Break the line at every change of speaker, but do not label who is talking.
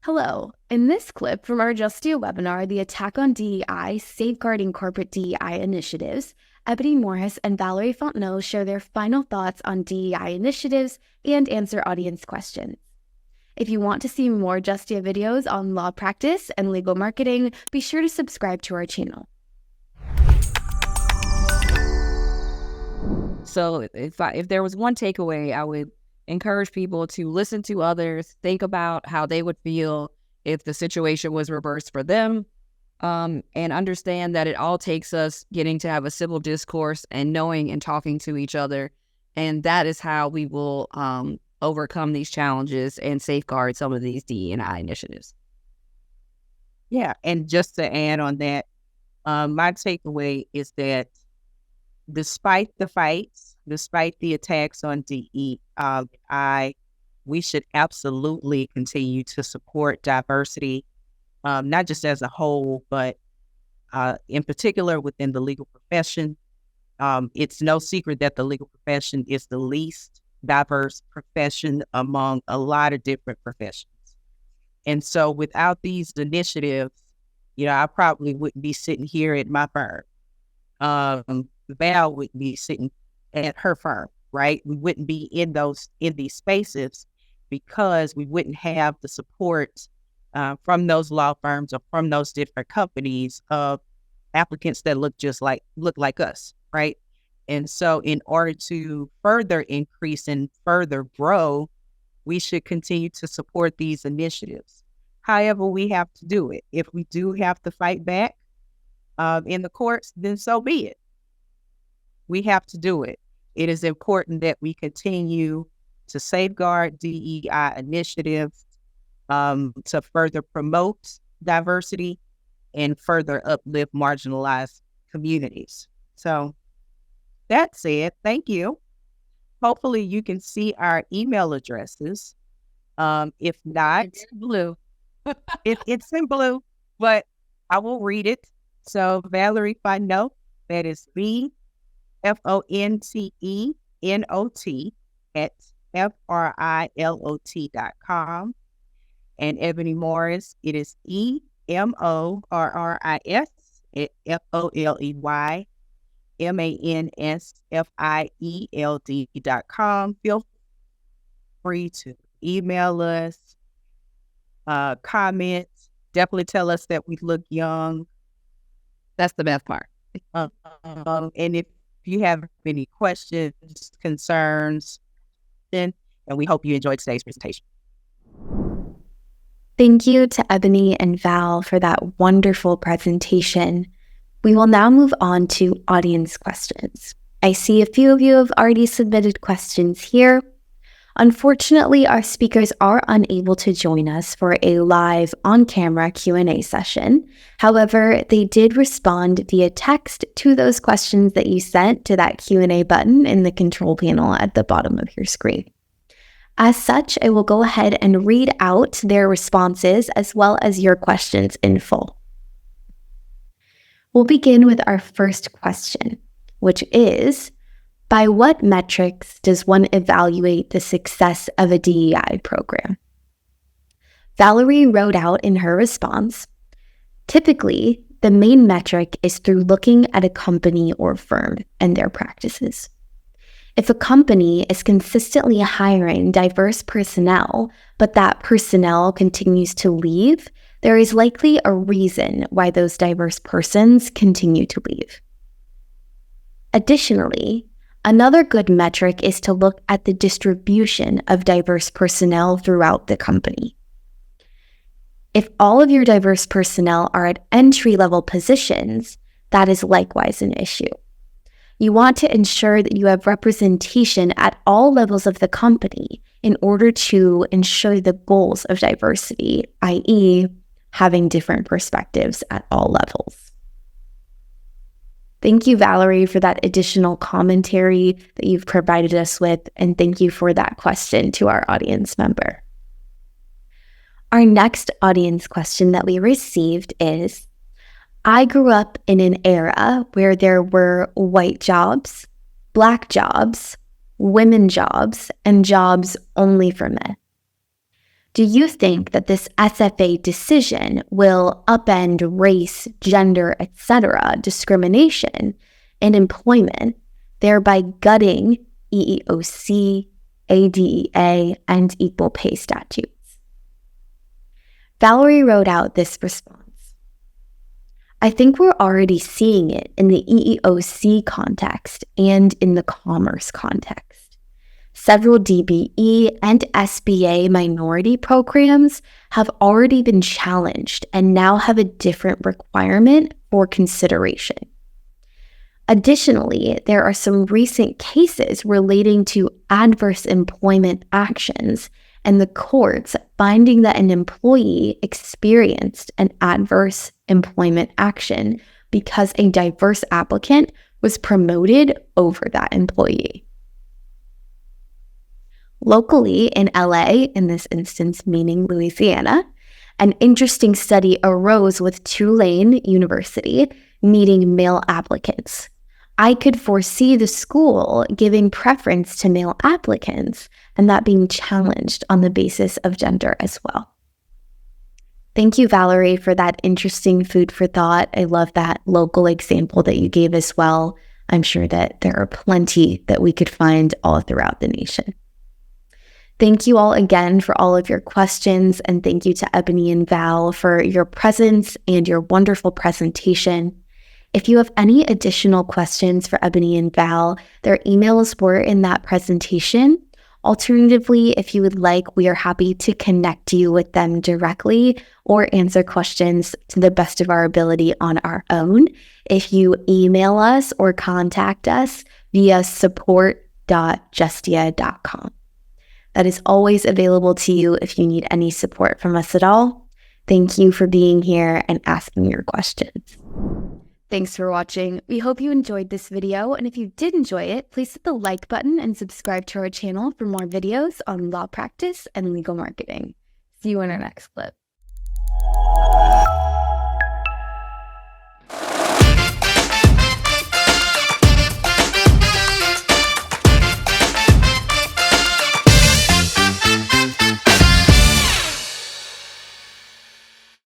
Hello. In this clip from our Justia webinar, The Attack on DEI, Safeguarding Corporate DEI Initiatives, Ebony Morris and Valerie Fontenot share their final thoughts on DEI initiatives and answer audience questions. If you want to see more Justia videos on law practice and legal marketing, be sure to subscribe to our channel.
So if there was one takeaway, I would encourage people to listen to others, think about how they would feel if the situation was reversed for them, and understand that it all takes us getting to have a civil discourse and knowing and talking to each other. And that is how we will overcome these challenges and safeguard some of these DE&I initiatives.
Yeah, and just to add on that, my takeaway is that despite the fights, despite the attacks on DEI, we should absolutely continue to support diversity, not just as a whole, but in particular within the legal profession. It's no secret that the legal profession is the least diverse profession among a lot of different professions. And so without these initiatives, I probably wouldn't be sitting here at my firm. Val would be sitting at her firm, right? We wouldn't be in these spaces because we wouldn't have the support from those law firms or from those different companies of applicants that look like us, right? And so in order to further increase and further grow, we should continue to support these initiatives. However, we have to do it. If we do have to fight back in the courts, then so be it. We have to do it. It is important that we continue to safeguard DEI initiatives to further promote diversity and further uplift marginalized communities. So that's it. Thank you. Hopefully you can see our email addresses. If not,
it's blue.
It's in blue, but I will read it. So Valerie Fontenot, that is VFONTENOT at FRILOT.com. And Ebony Morris, it is EMORRIS at FOLEYMANSFIELD.com. Feel free to email us, comment, definitely tell us that we look young.
That's the best part.
And if you have any questions, concerns, and we hope you enjoyed today's presentation.
Thank you to Ebony and Val for that wonderful presentation. We will now move on to audience questions. I see a few of you have already submitted questions here. Unfortunately, our speakers are unable to join us for a live on-camera Q&A session. However, they did respond via text to those questions that you sent to that Q&A button in the control panel at the bottom of your screen. As such, I will go ahead and read out their responses as well as your questions in full. We'll begin with our first question, which is, by what metrics does one evaluate the success of a DEI program? Valerie wrote out in her response, typically, the main metric is through looking at a company or firm and their practices. If a company is consistently hiring diverse personnel, but that personnel continues to leave, there is likely a reason why those diverse persons continue to leave. Additionally, another good metric is to look at the distribution of diverse personnel throughout the company. If all of your diverse personnel are at entry-level positions, that is likewise an issue. You want to ensure that you have representation at all levels of the company in order to ensure the goals of diversity, i.e., having different perspectives at all levels. Thank you, Valerie, for that additional commentary that you've provided us with, and thank you for that question to our audience member. Our next audience question that we received is, I grew up in an era where there were white jobs, Black jobs, women jobs, and jobs only for men. Do you think that this SFA decision will upend race, gender, etc. discrimination in employment, thereby gutting EEOC, ADEA, and equal pay statutes? Valerie wrote out this response. I think we're already seeing it in the EEOC context and in the commerce context. Several DBE and SBA minority programs have already been challenged and now have a different requirement for consideration. Additionally, there are some recent cases relating to adverse employment actions and the courts finding that an employee experienced an adverse employment action because a diverse applicant was promoted over that employee. Locally in LA, in this instance meaning Louisiana, an interesting study arose with Tulane University needing male applicants. I could foresee the school giving preference to male applicants and that being challenged on the basis of gender as well. Thank you, Valerie, for that interesting food for thought. I love that local example that you gave as well. I'm sure that there are plenty that we could find all throughout the nation. Thank you all again for all of your questions, and thank you to Ebony and Val for your presence and your wonderful presentation. If you have any additional questions for Ebony and Val, their emails were in that presentation. Alternatively, if you would like, we are happy to connect you with them directly or answer questions to the best of our ability on our own if you email us or contact us via support.justia.com. That is always available to you if you need any support from us at all. Thank you for being here and asking your questions. Thanks for watching. We hope you enjoyed this video, and if you did enjoy it, please hit the like button and subscribe to our channel for more videos on law practice and legal marketing. See you in our next clip.